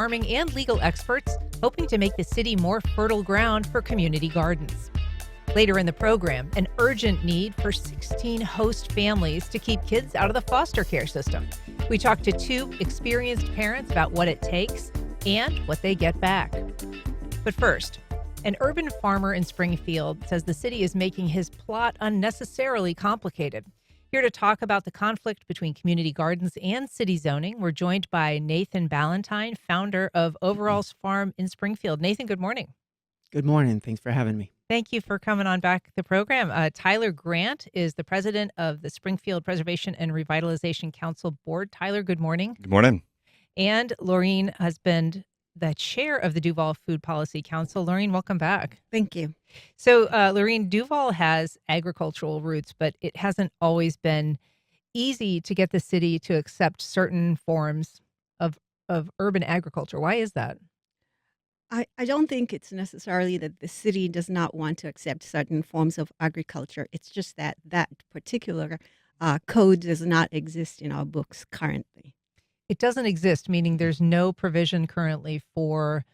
farming and legal experts, hoping to make the city more fertile ground for community gardens. Later in the program, an urgent need for 16 host families to keep kids out of the foster care system. We talked to two experienced parents about what it takes and what they get back. But first, an urban farmer in Springfield says the city is making his plot unnecessarily complicated. Here to talk about the conflict between community gardens and city zoning, we're joined by Nathan Ballentine, founder of Overall's Farm in Springfield. Nathan, good morning. Good morning. Thanks for having me. Thank you for coming on back the program. Tyler Grant is the president of the Springfield Preservation and Revitalization Council Board. Tyler, good morning. Good morning. And Laureen has been the chair of the Duval Food Policy Council. Laureen, welcome back. Thank you. So, Laureen, Duval has agricultural roots, but it hasn't always been easy to get the city to accept certain forms of urban agriculture. Why is that? I don't think it's necessarily that the city does not want to accept certain forms of agriculture. It's just that that particular code does not exist in our books currently. It doesn't exist, meaning there's no provision currently for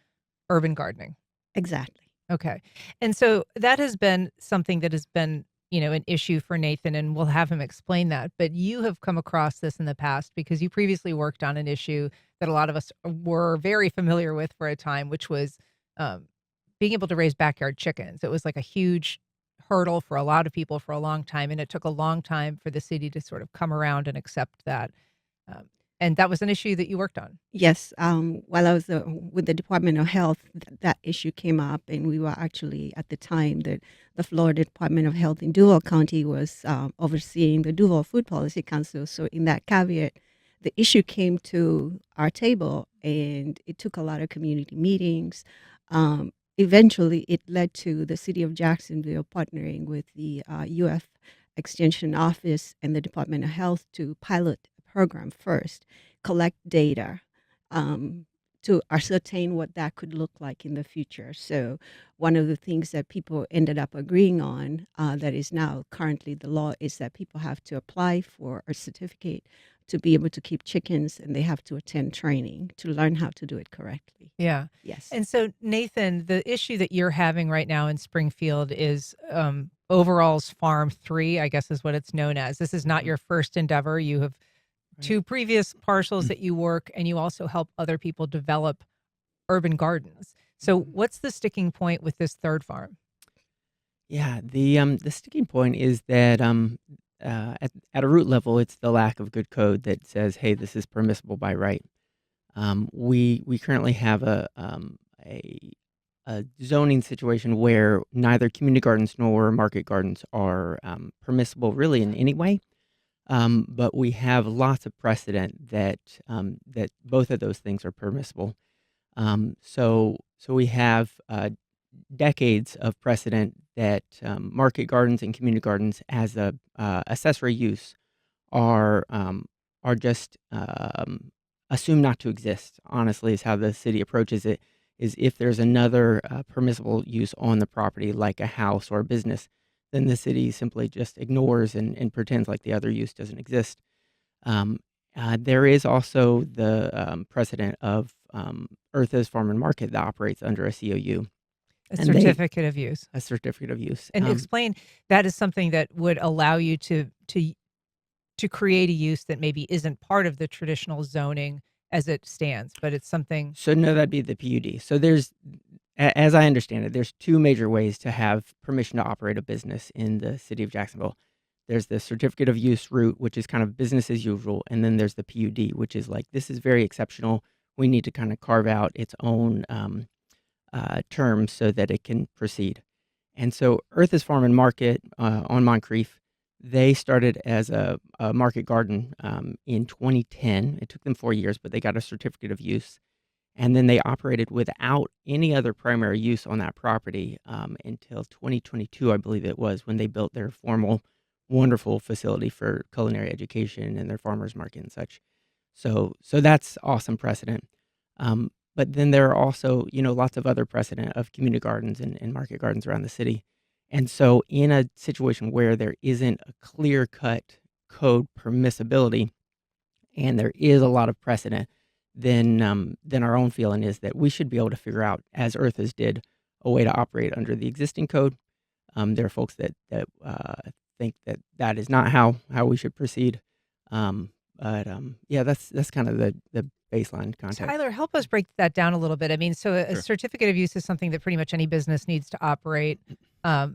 urban gardening. Exactly. Okay. And so that has been something that has been, an issue for Nathan, and we'll have him explain that. But you have come across this in the past because you previously worked on an issue that a lot of us were very familiar with for a time, which was being able to raise backyard chickens. It was like a huge hurdle for a lot of people for a long time, and it took a long time for the city to sort of come around and accept that. And that was an issue that you worked on. Yes. While I was with the Department of Health, that issue came up, and we were actually at the time that the Florida Department of Health in Duval County was overseeing the Duval Food Policy Council. So in that caveat, the issue came to our table, and it took a lot of community meetings. Eventually, it led to the city of Jacksonville partnering with the UF Extension Office and the Department of Health to pilot program first, collect data to ascertain what that could look like in the future. So one of the things that people ended up agreeing on that is now currently the law is that people have to apply for a certificate to be able to keep chickens, and they have to attend training to learn how to do it correctly. Yeah. Yes. And so, Nathan, the issue that you're having right now in Springfield is Overall's Farm 3, I guess is what it's known as. This is not your first endeavor. You have two previous parcels that you work, and you also help other people develop urban gardens. So what's the sticking point with this third farm? Yeah, the sticking point is that at a root level, it's the lack of good code that says, hey, this is permissible by right. We currently have a zoning situation where neither community gardens nor market gardens are permissible really in any way. But we have lots of precedent that that both of those things are permissible. So we have decades of precedent that market gardens and community gardens as a accessory use are just assumed not to exist. Honestly, is how the city approaches it. Is if there's another permissible use on the property, like a house or a business, then the city simply just ignores and pretends like the other use doesn't exist. There is also the precedent of Eartha's Farm and Market that operates under a COU. A certificate of use. A certificate of use. And explain, that is something that would allow you to create a use that maybe isn't part of the traditional zoning as it stands, but it's something. So no, that'd be the PUD. So there's, as I understand it, there's two major ways to have permission to operate a business in the city of Jacksonville. There's the certificate of use route, which is kind of business as usual. And then there's the PUD, which is like, this is very exceptional. We need to kind of carve out its own terms so that it can proceed. And so Eartha's Farm and Market on Moncrief, they started as a market garden in 2010. It took them 4 years, but they got a certificate of use. And then they operated without any other primary use on that property until 2022, I believe it was, when they built their formal, wonderful facility for culinary education and their farmers market and such. So that's awesome precedent. But then there are also, lots of other precedent of community gardens and market gardens around the city. And so in a situation where there isn't a clear-cut code permissibility, and there is a lot of precedent, then our own feeling is that we should be able to figure out, as Earthas did, a way to operate under the existing code. There are folks that think that that is not how we should proceed. Yeah, that's kind of the baseline context. Tyler, help us break that down a little bit. I mean, so a Sure. certificate of use is something that pretty much any business needs to operate. A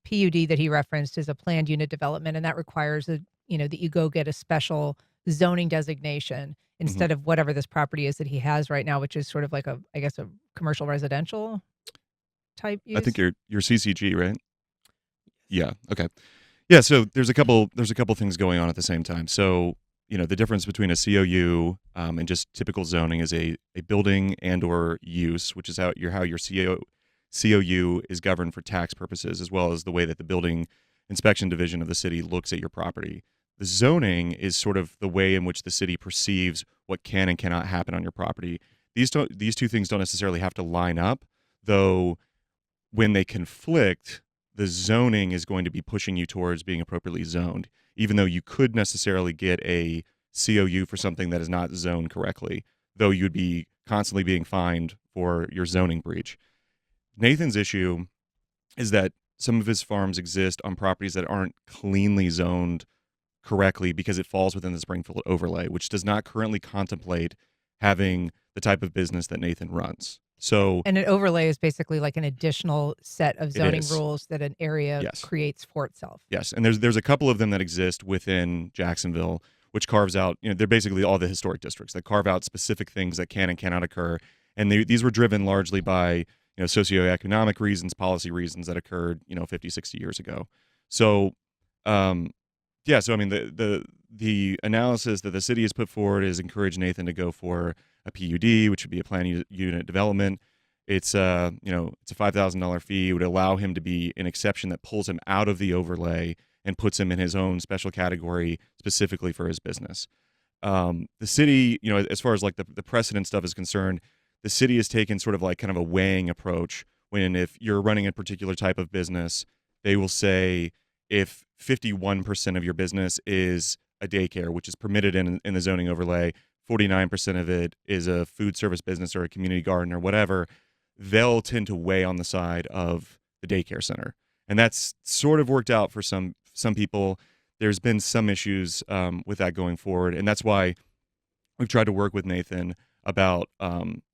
PUD that he referenced is a planned unit development, and that requires that you go get a special zoning designation instead of whatever this property is that he has right now, which is sort of like a commercial residential type use. I think you're CCG, right? Yeah. Okay. Yeah. So there's a couple things going on at the same time. So the difference between a COU and just typical zoning is a building and/or use, which is how your COU is governed for tax purposes, as well as the way that the building inspection division of the city looks at your property. The zoning is sort of the way in which the city perceives what can and cannot happen on your property. These two things don't necessarily have to line up, though. When they conflict, the zoning is going to be pushing you towards being appropriately zoned, even though you could necessarily get a COU for something that is not zoned correctly, though you'd be constantly being fined for your zoning breach. Nathan's issue is that some of his farms exist on properties that aren't cleanly zoned correctly because it falls within the Springfield overlay, which does not currently contemplate having the type of business that Nathan runs. So, and an overlay is basically like an additional set of zoning is. rules that an area Yes. creates for itself. Yes, and there's a couple of them that exist within Jacksonville, which carves out, they're basically all the historic districts that carve out specific things that can and cannot occur. And these were driven largely by, socioeconomic reasons, policy reasons that occurred, 50, 60 years ago. So, so I mean, the analysis that the city has put forward is encourage Nathan to go for a PUD, which would be a planned unit development. It's it's a $5,000 fee. It would allow him to be an exception that pulls him out of the overlay and puts him in his own special category specifically for his business. The city, as far as like the precedent stuff is concerned, the city has taken sort of like kind of a weighing approach when if you're running a particular type of business, they will say if 51% of your business is a daycare, which is permitted in the zoning overlay, 49% of it is a food service business or a community garden or whatever, they'll tend to weigh on the side of the daycare center. And that's sort of worked out for some people. There's been some issues with that going forward. And that's why we've tried to work with Nathan about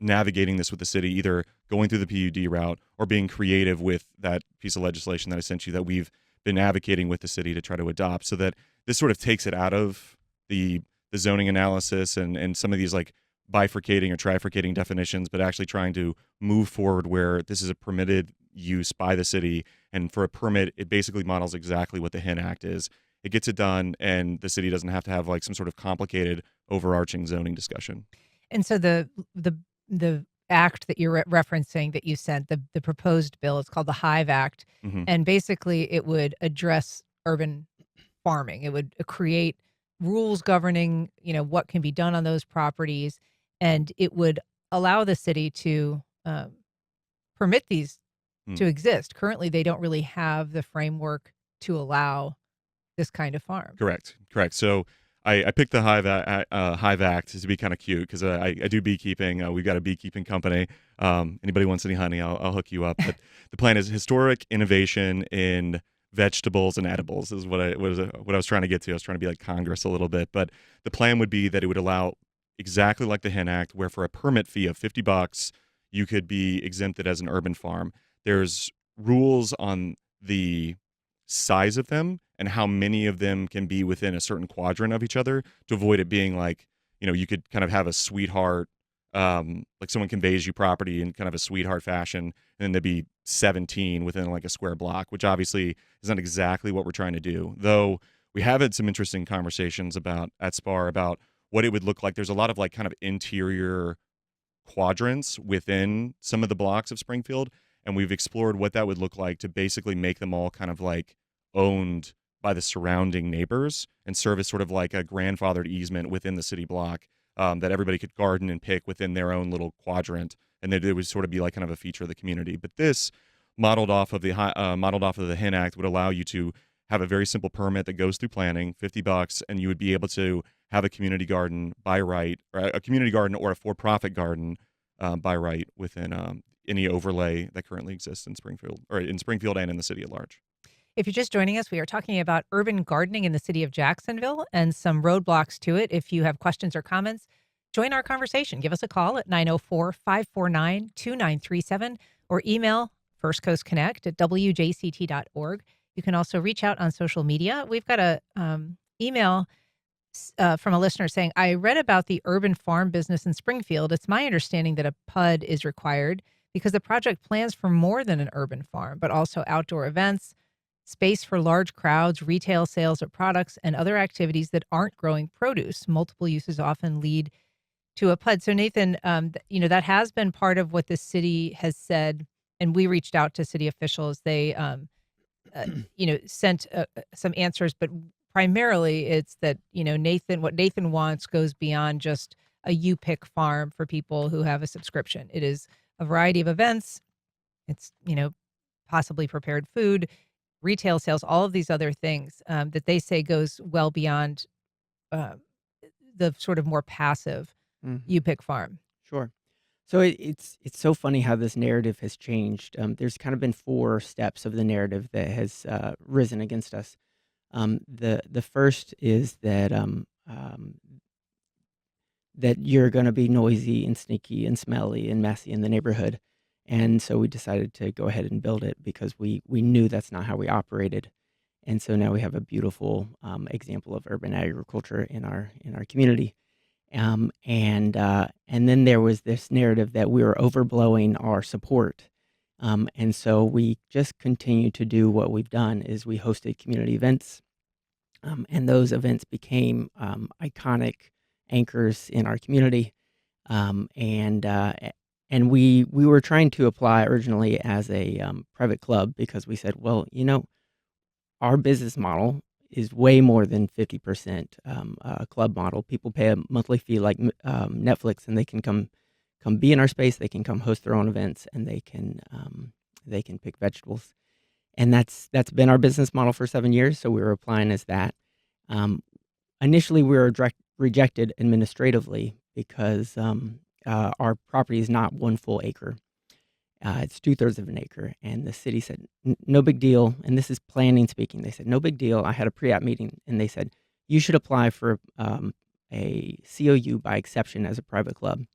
navigating this with the city, either going through the PUD route or being creative with that piece of legislation that I sent you that we've been advocating with the city to try to adopt, so that this sort of takes it out of the zoning analysis and some of these like bifurcating or trifurcating definitions, but actually trying to move forward where this is a permitted use by the city. And for a permit, it basically models exactly what the HIN Act is. It gets it done, and the city doesn't have to have like some sort of complicated overarching zoning discussion. And so the act that you're referencing that you sent, the proposed bill, it's called the Hive Act, and basically it would address urban farming. It would create rules governing, what can be done on those properties, and it would allow the city to permit these to exist. Currently, they don't really have the framework to allow this kind of farm. Correct. So I picked the Hive Act to be kind of cute because I do beekeeping. We've got a beekeeping company. Anybody wants any honey, I'll hook you up. But the plan is historic innovation in vegetables and edibles is what I was trying to get to. I was trying to be like Congress a little bit. But the plan would be that it would allow exactly like the HIN Act, where for a permit fee of $50, you could be exempted as an urban farm. There's rules on the size of them and how many of them can be within a certain quadrant of each other to avoid it being like, you could kind of have a sweetheart, like someone conveys you property in kind of a sweetheart fashion, and then there'd be 17 within like a square block, which obviously is not exactly what we're trying to do. Though we have had some interesting conversations at SPAR about what it would look like. There's a lot of like kind of interior quadrants within some of the blocks of Springfield, and we've explored what that would look like to basically make them all kind of like owned by the surrounding neighbors and serve as sort of like a grandfathered easement within the city block, that everybody could garden and pick within their own little quadrant, and that it would sort of be like kind of a feature of the community. But this, modeled off of the HIN Act, would allow you to have a very simple permit that goes through planning, $50, and you would be able to have a community garden by right, or a community garden or a for-profit garden by right within any overlay that currently exists in Springfield and in the city at large. If you're just joining us, we are talking about urban gardening in the city of Jacksonville and some roadblocks to it. If you have questions or comments, join our conversation. Give us a call at 904-549-2937 or email firstcoastconnect@wjct.org. You can also reach out on social media. We've got a email from a listener saying, I read about the urban farm business in Springfield. It's my understanding that a PUD is required because the project plans for more than an urban farm, but also outdoor events, space for large crowds, retail sales of products, and other activities that aren't growing produce. Multiple uses often lead to a PUD. So Nathan, that has been part of what the city has said, and we reached out to city officials. They, sent some answers, but primarily it's that, what Nathan wants goes beyond just a U-Pick farm for people who have a subscription. It is a variety of events. It's, possibly prepared food, retail sales, all of these other things that they say goes well beyond the sort of more passive U-Pick farm. Sure. So it's so funny how this narrative has changed. There's kind of been 4 steps of the narrative that has risen against us. The first is that that you're going to be noisy and sneaky and smelly and messy in the neighborhood, and so we decided to go ahead and build it because we knew that's not how we operated, and so now we have a beautiful example of urban agriculture in our community. And then there was this narrative that we were overblowing our support. And so we just continue to do what we've done is we hosted community events. And those events became iconic anchors in our community. And we were trying to apply originally as a private club because we said, well, our business model is way more than 50% club model. People pay a monthly fee like Netflix, and they can come be in our space. They can come host their own events, and they can pick vegetables. And that's been our business model for 7 years. So we were applying as that. Initially, we were rejected administratively because our property is not 1 full acre. It's 2/3 of an acre. And the city said, no big deal. And this is planning speaking. They said, no big deal. I had a pre-app meeting, and they said, you should apply for a COU by exception as a private club.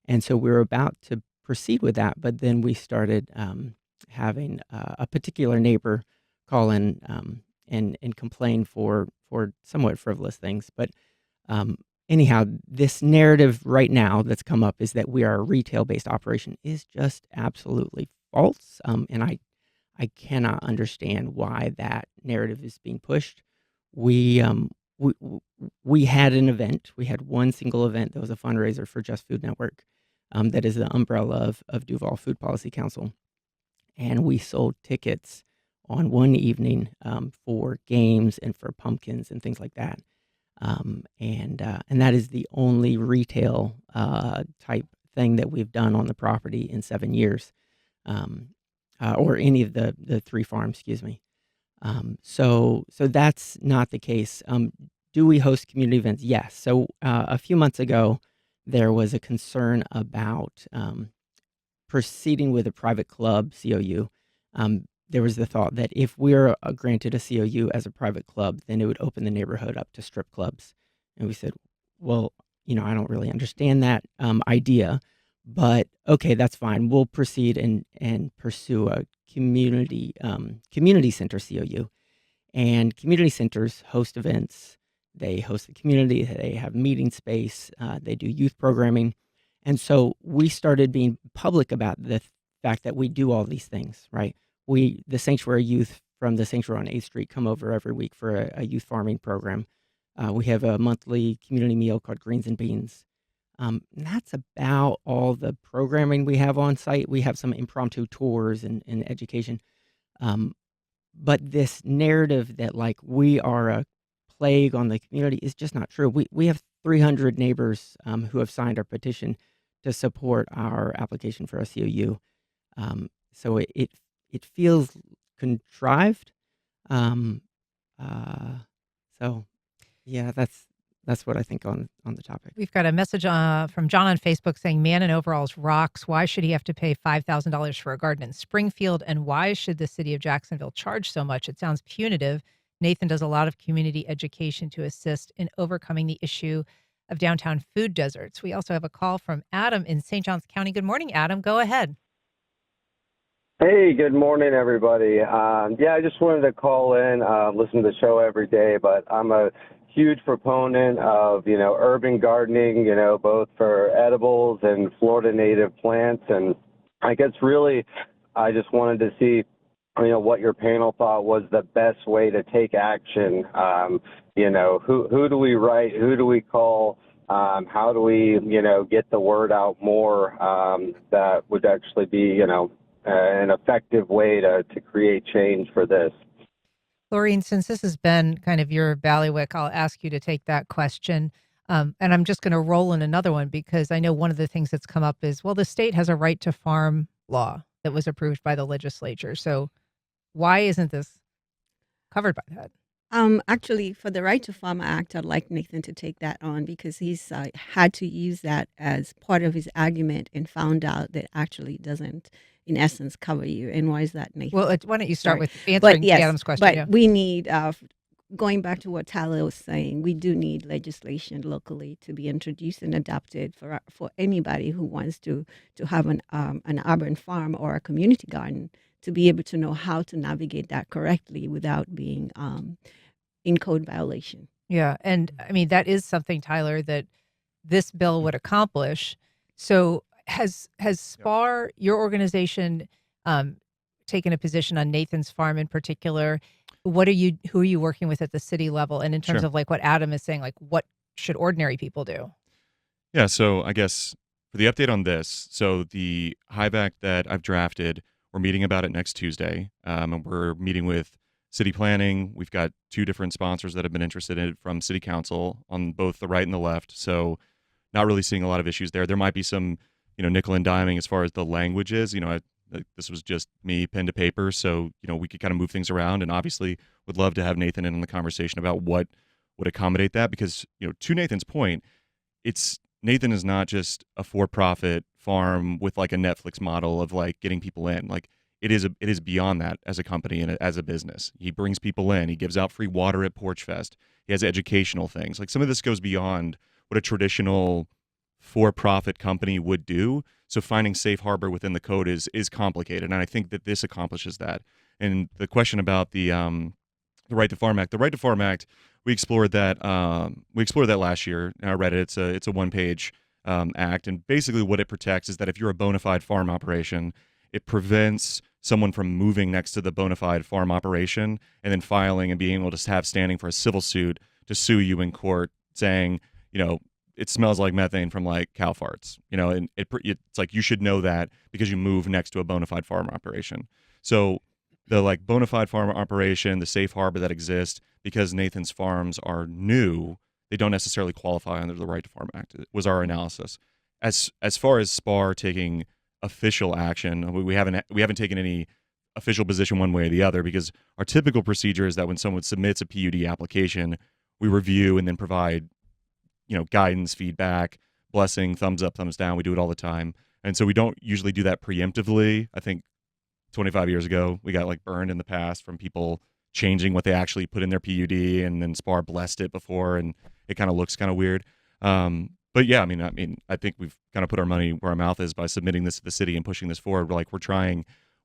And so we were about to proceed with that, but then we started having a particular neighbor call in and complain for somewhat frivolous things. But anyhow, this narrative right now that's come up is that we are a retail-based operation is just absolutely false, and I cannot understand why that narrative is being pushed. We had an event. We had one single event that was a fundraiser for Just Food Network, that is the umbrella of Duval Food Policy Council, and we sold tickets on one evening for games and for pumpkins and things like that. And that is the only retail type thing that we've done on the property in 7 years, or any of the 3 farms, excuse me. So that's not the case. Do we host community events? Yes. So a few months ago, there was a concern about proceeding with a private club COU. There was the thought that if we're granted a COU as a private club, then it would open the neighborhood up to strip clubs. And we said, well, I don't really understand that idea, but okay, that's fine. We'll proceed and pursue a community center COU. And community centers host events. They host the community. They have meeting space. They do youth programming. And so we started being public about the fact that we do all these things, right? The sanctuary youth from the sanctuary on 8th Street come over every week for a youth farming program. We have a monthly community meal called Greens and Beans. And that's about all the programming we have on site. We have some impromptu tours and education. But this narrative that like we are a plague on the community is just not true. We have 300 neighbors who have signed our petition to support our application for a COU. So it feels contrived. So yeah, that's that's what I think on the topic. We've got a message from John on Facebook saying, "Man in overalls rocks. Why should he have to pay $5,000 for a garden in Springfield? And why should the city of Jacksonville charge so much? It sounds punitive. Nathan does a lot of community education to assist in overcoming the issue of downtown food deserts." We also have a call from Adam in St. Johns County. Good morning, Adam. Go ahead. Hey, good morning, everybody. I just wanted to call in, listen to the show every day, but I'm a huge proponent of, urban gardening, both for edibles and Florida native plants. And I guess really, I just wanted to see, what your panel thought was the best way to take action. Who do we write? Who do we call? How do we, get the word out more that would actually be, an effective way to create change for this? Laureen, since this has been kind of your bailiwick, I'll ask you to take that question. And I'm just going to roll in another one because I know one of the things that's come up is, well, the state has a right to farm law that was approved by the legislature. So why isn't this covered by that? Actually, for the Right to Farm Act, I'd like Nathan to take that on because he's had to use that as part of his argument and found out that actually doesn't, in essence, cover you. And why is that, Nathan? Well, why don't you start Sorry. with answering Yes, Adam's question? but Yeah. we need, going back to what Tyler was saying, we do need legislation locally to be introduced and adopted for anybody who wants to have an urban farm or a community garden, to be able to know how to navigate that correctly without being in code violation. Yeah. And I mean, that is something, Tyler, that this bill would accomplish. So has SPAR, your organization, taken a position on Nathan's farm in particular? Who are you working with at the city level? And in terms Sure. of like what Adam is saying, like what should ordinary people do? Yeah, so I guess for the update on this, so the HIVAC that I've drafted, we're meeting about it next Tuesday, and we're meeting with city planning. We've got 2 different sponsors that have been interested in it from city council on both the right and the left. So not really seeing a lot of issues there. There might be some, nickel and diming as far as the language is. This was just me pen to paper, so we could kind of move things around. And obviously, would love to have Nathan in on the conversation about what would accommodate that, because to Nathan's point, Nathan is not just a for-profit farm with like a Netflix model of like getting people in. Like it is beyond that as a company and as a business. He brings people in. He gives out free water at Porch Fest. He has educational things. Like some of this goes beyond what a traditional for-profit company would do. So finding safe harbor within the code is complicated, and I think that this accomplishes that. And the question about the Right to Farm Act, we explored that last year. I read it. It's a 1-page act, and basically what it protects is that if you're a bona fide farm operation, it prevents someone from moving next to the bona fide farm operation and then filing and being able to have standing for a civil suit to sue you in court, saying, it smells like methane from like cow farts, and it's like you should know that because you move next to a bona fide farm operation. So the like bona fide farm operation, the safe harbor that exists, because Nathan's farms are new, they don't necessarily qualify under the Right to Farm Act. It was our analysis. As far as SPAR taking official action, we haven't taken any official position one way or the other, because our typical procedure is that when someone submits a PUD application, we review and then provide guidance, feedback, blessing, thumbs up, thumbs down. We do it all the time. And so we don't usually do that preemptively. I think 25 years ago, we got like burned in the past from people changing what they actually put in their PUD, and then SPAR blessed it before, and it kind of looks kind of weird. But yeah, I mean, I think we've kind of put our money where our mouth is by submitting this to the city and pushing this forward.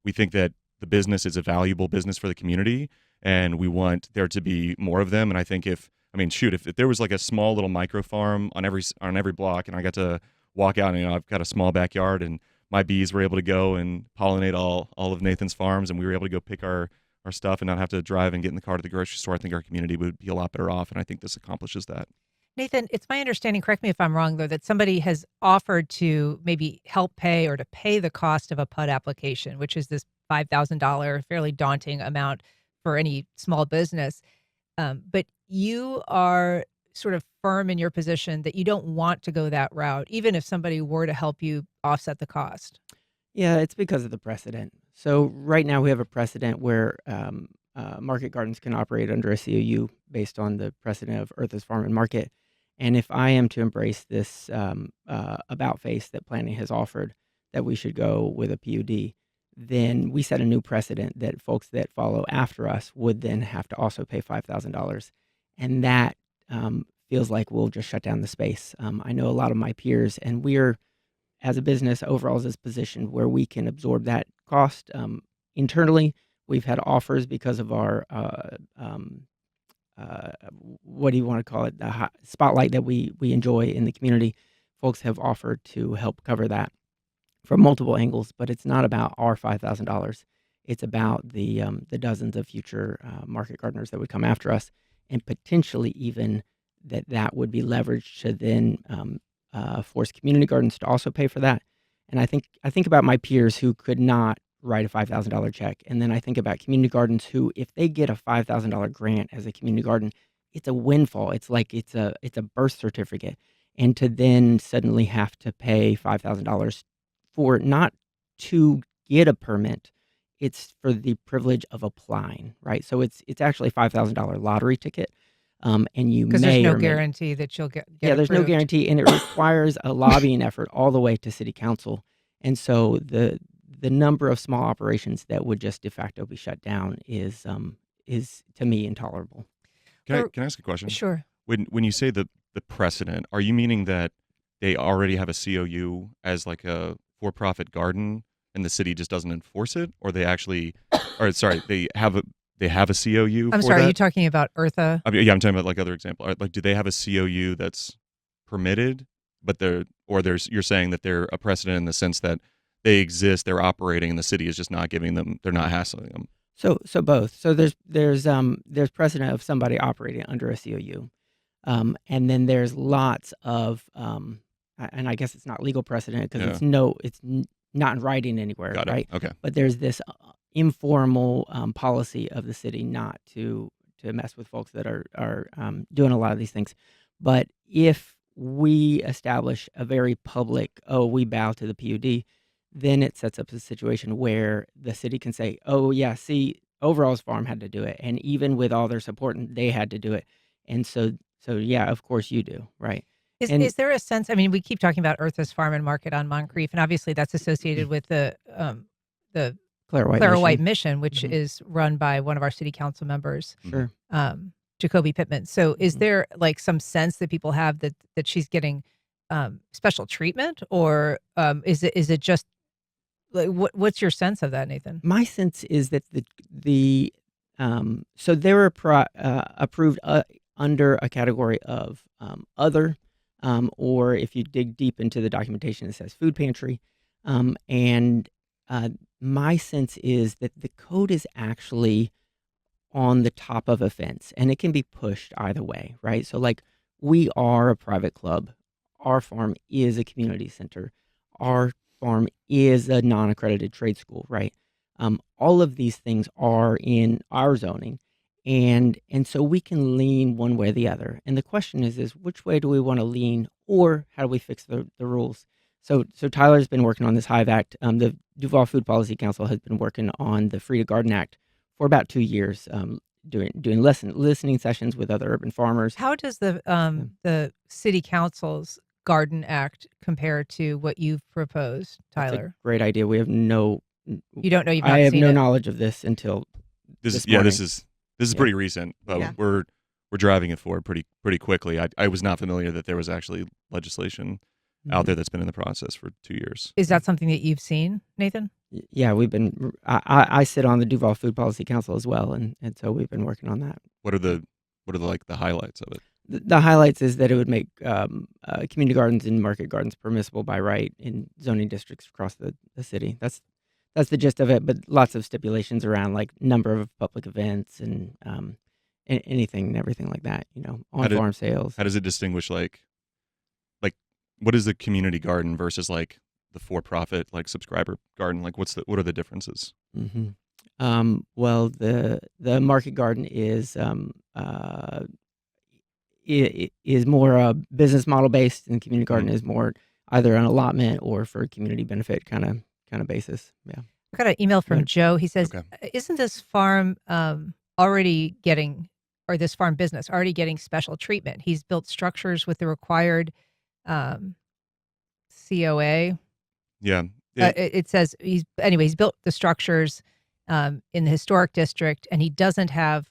We think that the business is a valuable business for the community, and we want there to be more of them. And I think if there was like a small little micro farm on every block, and I got to walk out and I've got a small backyard, and my bees were able to go and pollinate all of Nathan's farms, and we were able to go pick our stuff and not have to drive and get in the car to the grocery store, I think our community would be a lot better off. And I think this accomplishes that. Nathan, it's my understanding, correct me if I'm wrong, though, that somebody has offered to maybe help pay or to pay the cost of a PUD application, which is this $5,000 fairly daunting amount for any small business. But you are sort of firm in your position that you don't want to go that route, even if somebody were to help you offset the cost. Yeah, it's because of the precedent. So right now we have a precedent where market gardens can operate under a COU based on the precedent of Earth's Farm and Market. And if I am to embrace this about face that planning has offered, that we should go with a PUD, then we set a new precedent that folks that follow after us would then have to also pay $5,000. And that feels like we'll just shut down the space. I know a lot of my peers, and we're, as a business, Overalls is positioned where we can absorb that cost internally. We've had offers because of our what do you want to call it, the spotlight that we enjoy in the community. Folks have offered to help cover that from multiple angles, but it's not about our $5,000. It's about the dozens of future market gardeners that would come after us, and potentially even that would be leveraged to then force community gardens to also pay for that. And I think about my peers who could not write a $5,000 check, and then I think about community gardens who, if they get a $5,000 grant as a community garden, it's a windfall. It's like it's a birth certificate, and to then suddenly have to pay $5,000 for not to get a permit, it's for the privilege of applying, right? So it's actually a $5,000 lottery ticket, and you Because may there's no or may guarantee that you'll get yeah, there's no approved. guarantee, and it requires a lobbying effort all the way to city council. And so the number of small operations that would just de facto be shut down is to me intolerable. Can I ask a question? Sure. When you say the precedent, are you meaning that they already have a COU as like a for-profit garden and the city just doesn't enforce it, or they actually, or sorry, they have a COU? I'm for sorry, that? are you talking about Eartha? I mean, yeah, I'm talking about like other example. Like, do they have a COU that's permitted, but you're saying that they're a precedent in the sense that they exist, they're operating, and the city is just not giving them, they're not hassling them. So both. So there's precedent of somebody operating under a COU, and then there's lots of and I guess it's not legal precedent because it's not in writing anywhere, Got it. right? Okay. But there's this informal policy of the city not to mess with folks that are doing a lot of these things. But if we establish a very public, we bow to the PUD, then it sets up a situation where the city can say, oh yeah, see, Overall's Farm had to do it, and even with all their support, they had to do it. And so yeah, of course you do, right? Is there a sense? I mean, we keep talking about Eartha's Farm and Market on Moncrief, and obviously that's associated with the Clara White Mission, which Mhm. is run by one of our city council members, Sure. Jacoby Pittman. So, is Mhm. there like some sense that people have that she's getting special treatment, or is it just like what's your sense of that, Nathan? My sense is that so they were approved under a category of other, or if you dig deep into the documentation, it says food pantry. And my sense is that the code is actually on the top of a fence, and it can be pushed either way, right? So like, we are a private club. Our farm is a community center. Our farm is a non-accredited trade school, right? All of these things are in our zoning, and so we can lean one way or the other. And the question is which way do we want to lean, or how do we fix the rules? So Tyler's been working on this Hive Act. The Duval Food Policy Council has been working on the Free to Garden Act for about 2 years, doing listening sessions with other urban farmers. How does the city council's Garden Act compare to what you've proposed, That's Tyler? a great idea. We have no. You don't know. You've not I have seen no it. knowledge of this until this Yeah, morning. this is Yeah. pretty recent, but Yeah. we're driving it forward pretty quickly. I was not familiar that there was actually legislation out there that's been in the process for 2 years. Is that something that you've seen, Nathan? Yeah, we've been. I sit on the Duval Food Policy Council as well, and so we've been working on that. What are the like the highlights of it? The highlights is that it would make community gardens and market gardens permissible by right in zoning districts across the city. That's the gist of it, but lots of stipulations around like number of public events and anything and everything like that. On farm sales. How does it distinguish like what is the community garden versus like the for-profit like subscriber garden? Like what are the differences? Mm-hmm. Well, the market garden is is more business model based, and community garden is more either an allotment or for community benefit kind of basis. Yeah. I got an email from Right. Joe. He says, Okay. "Isn't this farm already getting or this farm business already getting special treatment. He's built structures with the required COA. Yeah. It says he's built the structures in the historic district, and he doesn't have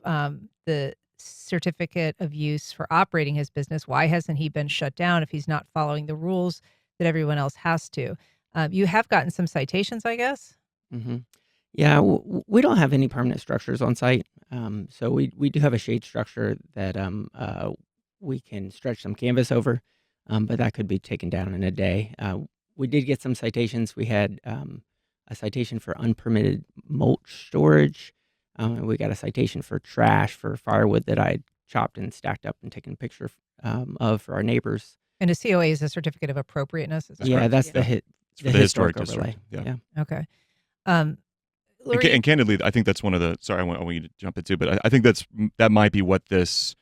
the certificate of use for operating his business. Why hasn't he been shut down if he's not following the rules that everyone else has to? You have gotten some citations, I guess. hmm Yeah, we don't have any permanent structures on site. So we do have a shade structure that we can stretch some canvas over, but that could be taken down in a day. We did get some citations. We had a citation for unpermitted mulch storage. And we got a citation for trash for firewood that I had chopped and stacked up and taken a picture of for our neighbors. And a COA is a certificate of appropriateness. Is that Yeah, correct? that's the It's for the historic overlay. district. Yeah. Okay. Um, And, Laureen, and candidly, I think that's one of the. Sorry, I want you to jump into, but I think that might be what the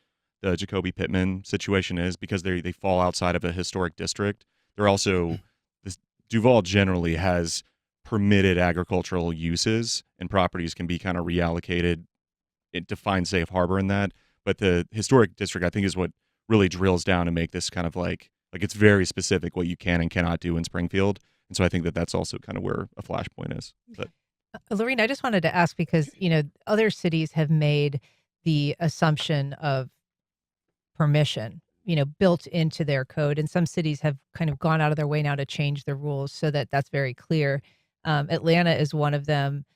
Jacoby Pittman situation is, because they fall outside of a historic district. They're also this Duval generally has permitted agricultural uses, and properties can be kind of reallocated to find safe harbor in that. But the historic district, I think, is what really drills down to make this kind of like it's very specific what you can and cannot do in Springfield. And so I think that's also kind of where a flashpoint is. But Laureen, I just wanted to ask because, other cities have made the assumption of permission, built into their code. And some cities have kind of gone out of their way now to change the rules so that that's very clear. Atlanta is one of them,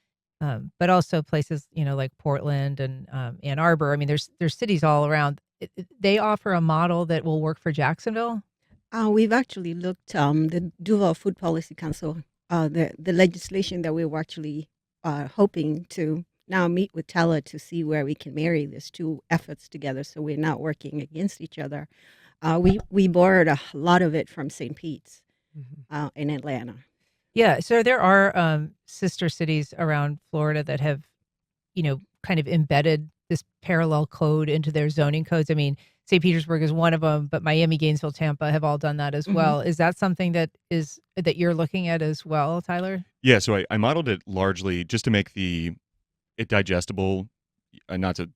but also places, like Portland and Ann Arbor. I mean, there's cities all around. They offer a model that will work for Jacksonville. We've actually looked, the Duval Food Policy Council, the legislation that we were actually hoping to now meet with Tella to see where we can marry these two efforts together so we're not working against each other. We borrowed a lot of it from St. Pete's in Atlanta. Yeah. So there are sister cities around Florida that have, kind of embedded this parallel code into their zoning codes. I mean, St. Petersburg is one of them, but Miami, Gainesville, Tampa have all done that as well. Is that something that you're looking at as well, Tyler? yeah, so I modeled it largely just to make it digestible, not to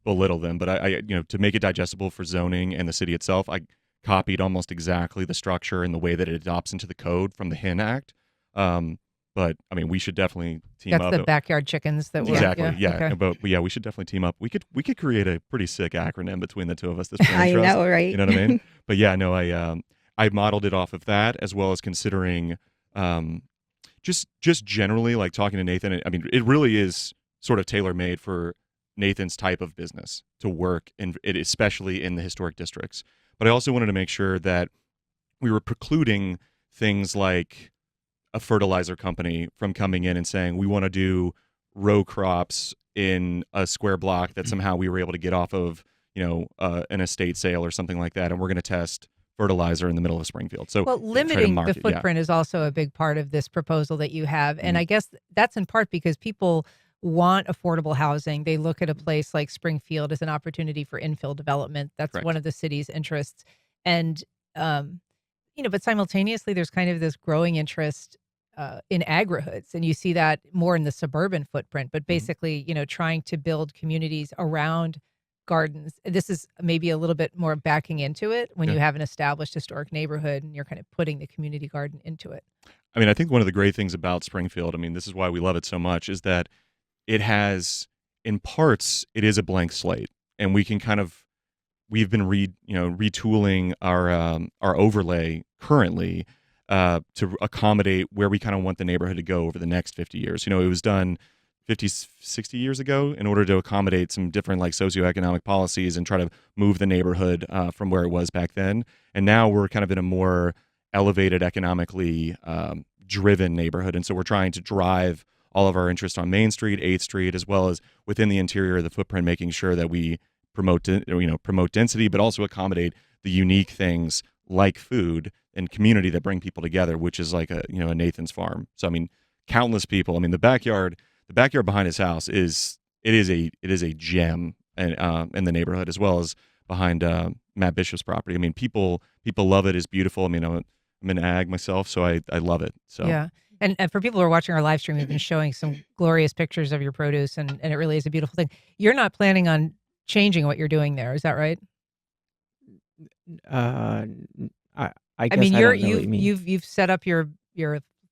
belittle them, but I to make it digestible for zoning and the city itself. I copied almost exactly the structure and the way that it adopts into the code from the HIN Act. But I mean, we should definitely team up. That's the backyard chickens that Exactly. Yeah. Okay. But yeah, we should definitely team up. We could create a pretty sick acronym between the two of us. This I Trust. know, right? You know what I mean? But yeah, no, I modeled it off of that, as well as considering just generally, like talking to Nathan. I mean, it really is sort of tailor made for Nathan's type of business to work, and it especially in the historic districts. But I also wanted to make sure that we were precluding things like a fertilizer company from coming in and saying, we want to do row crops in a square block that somehow we were able to get off of, an estate sale or something like that. And we're going to test fertilizer in the middle of Springfield. So limiting the footprint is also a big part of this proposal that you have. And I guess that's in part because people want affordable housing. They look at a place like Springfield as an opportunity for infill development. That's Correct. one of the city's interests. And, but simultaneously, there's kind of this growing interest in agrihoods, and you see that more in the suburban footprint, but basically, trying to build communities around gardens. This is maybe a little bit more backing into it when you have an established historic neighborhood and you're kind of putting the community garden into it. I mean, I think one of the great things about Springfield, I mean, this is why we love it so much, is that it has, in parts, it is a blank slate, and we've been retooling our overlay currently to accommodate where we kind of want the neighborhood to go over the next 50 years. It was done 50, 60 years ago in order to accommodate some different like socioeconomic policies and try to move the neighborhood from where it was back then. And now we're kind of in a more elevated, economically driven neighborhood. And so we're trying to drive all of our interest on Main Street, 8th Street, as well as within the interior of the footprint, making sure that we promote density, but also accommodate the unique things like food and community that bring people together, which is like a Nathan's farm. So I mean, countless people. I mean, the backyard behind his house is a gem in the neighborhood, as well as behind Matt Bishop's property. I mean, people love it. It's beautiful. I mean, I'm in ag myself, so I love it. So yeah. And for people who are watching our live stream, we've been showing some glorious pictures of your produce, and it really is a beautiful thing. You're not planning on changing what you're doing there. Is that right? Uh, I I guess mean, I don't know what you mean. you've set up your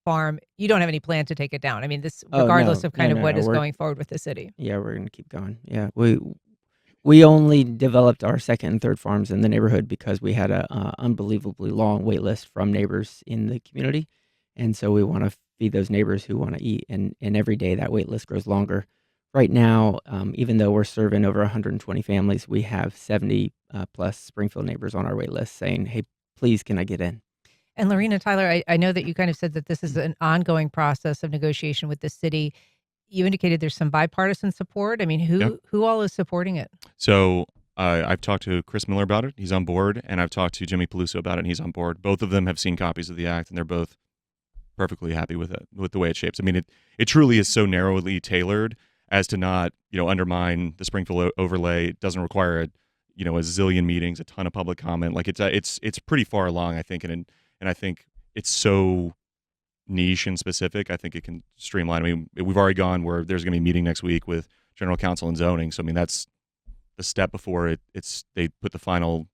farm. You don't have any plan to take it down. I mean, this Oh, regardless no. of kind No, of no, what no. is going forward with the city. Yeah, we're gonna keep going. Yeah, we only developed our second and third farms in the neighborhood because we had a unbelievably long wait list from neighbors in the community, and so we want to feed those neighbors who want to eat, and every day that wait list grows longer. Right now, even though we're serving over 120 families, we have 70 plus Springfield neighbors on our wait list saying, "Hey, please, can I get in?" And Laureen and Tyler, I know that you kind of said that this is an ongoing process of negotiation with the city. You indicated there's some bipartisan support. I mean, who all is supporting it? So I've talked to Chris Miller about it. He's on board. And I've talked to Jimmy Peluso about it, and he's on board. Both of them have seen copies of the act, and they're both perfectly happy with it, with the way it shapes. I mean, it truly is so narrowly tailored as to not, undermine the Springfield overlay. It doesn't require a zillion meetings, a ton of public comment. Like it's pretty far along, I think, and I think it's so niche and specific. I think it can streamline. I mean, we've already gone where there's going to be a meeting next week with general counsel and zoning. So I mean, that's the step before they put the final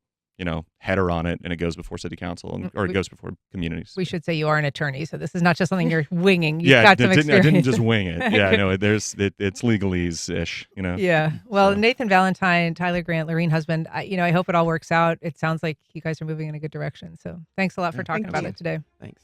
header on it, and it goes before city council or it goes before communities. We should say you are an attorney, so this is not just something you're winging. You've Yeah, got some I experience. didn't just wing it. Yeah, no, it's legalese-ish, Yeah. Well, So. Nathan Ballentine, Tyler Grant, Laureen husband, I hope it all works out. It sounds like you guys are moving in a good direction. So thanks a lot for talking Thank about you. it today. Thanks.